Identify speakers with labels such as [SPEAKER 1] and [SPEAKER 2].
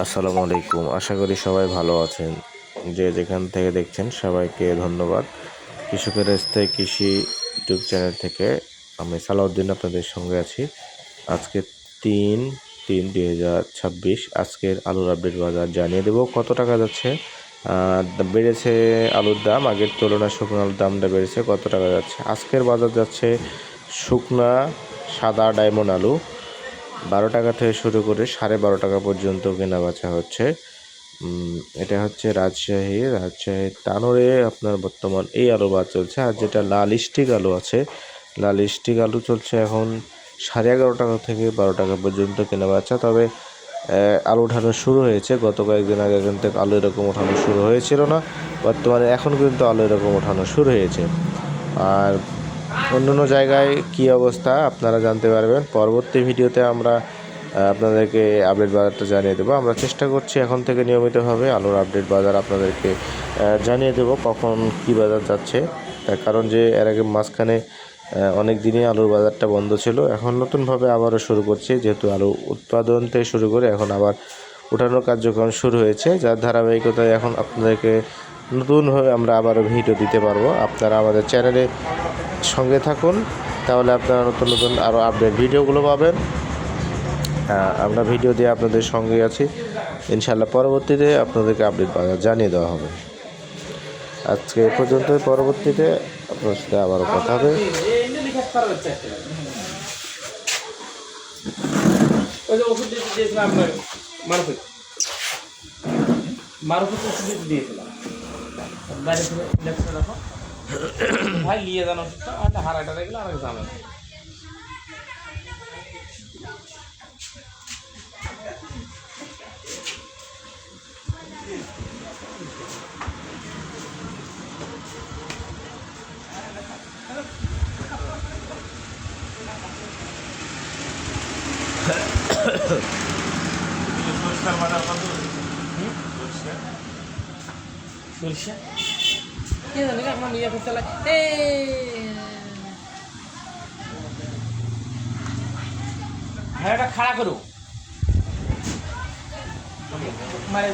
[SPEAKER 1] আসসালামু আলাইকুম। আশা করি সবাই ভালো আছেন। যে যেখান থেকে দেখছেন সবাইকে ধন্যবাদ। কৃষকের স্থায়ী কৃষি ইউটিউব চ্যানেল থেকে আমি সালাউদ্দিন আপনাদের সঙ্গে আছি। আজকে ৩/৩/২০২৬ আজকের আলুর আপডেট বাজার জানিয়ে দেব কত টাকা যাচ্ছে। বেড়েছে আলুর দাম, আগের তুলনায় শুকনো আলুর দামটা বেড়েছে, কত টাকা যাচ্ছে। আজকের বাজার যাচ্ছে শুকনা সাদা ডায়মন্ড আলু 12 টাকা থেকে শুরু করে 12.5 টাকা পর্যন্ত কেনা বেচা হচ্ছে। এটা হচ্ছে রাজশাহী তানোরে আপনার বর্তমান এই আলু বাজার চলছে। আর যেটা লাল স্টিক আলু আছে, লাল স্টিক আলু চলছে এখন 11.5 টাকা থেকে 12 টাকা পর্যন্ত কেনা বেচা। তবে আলু ওঠানো শুরু হয়েছে, গত কয়েকদিন আগে কিন্তু আলু এরকম ওঠানো শুরু হয়েছিল না, বর্তমানে এখন কিন্তু আলু এরকম ওঠানো শুরু হয়েছে। আর অন্যান্য জায়গায় কী অবস্থা আপনারা জানতে পারবেন পরবর্তী ভিডিওতে। আমরা আপনাদেরকে আপডেট বাজারটা জানিয়ে দেবো। আমরা চেষ্টা করছি এখন থেকে নিয়মিতভাবে আলুর আপডেট বাজার আপনাদেরকে জানিয়ে দেবো কখন কী বাজার যাচ্ছে। তার কারণ যে এর আগে মাঝখানে অনেক দিনই আলুর বাজারটা বন্ধ ছিল, এখন নতুনভাবে আবারও শুরু করছি, যেহেতু আলু উৎপাদন থেকে শুরু করে এখন আবার ওঠানোর কার্যক্রম শুরু হয়েছে, যার ধারাবাহিকতায় এখন আপনাদেরকে নতুনভাবে আমরা আবারও ভিডিও দিতে পারবো। আপনারা আমাদের চ্যানেলে সঙ্গে থাকুন, তাহলে আপনারা নতুন নতুন আরও আপডেট ভিডিওগুলো পাবেন। আমরা ভিডিও দিয়ে আপনাদের সঙ্গে আছি, ইনশাআল্লাহ পরবর্তীতে আপনাদেরকে আপডেট জানিয়ে দেওয়া হবে। আজকে এ পর্যন্ত, পরবর্তীতে আপনার সাথে আবারও কথা হবে।
[SPEAKER 2] ভাই নিয়ে যান ওষুধটা, হারাটা দেখলে আর জানেন। সরিষা কে জানি আপনার নিয়ে করতে লাগে। ভাই এটা খাড়া করো, মানে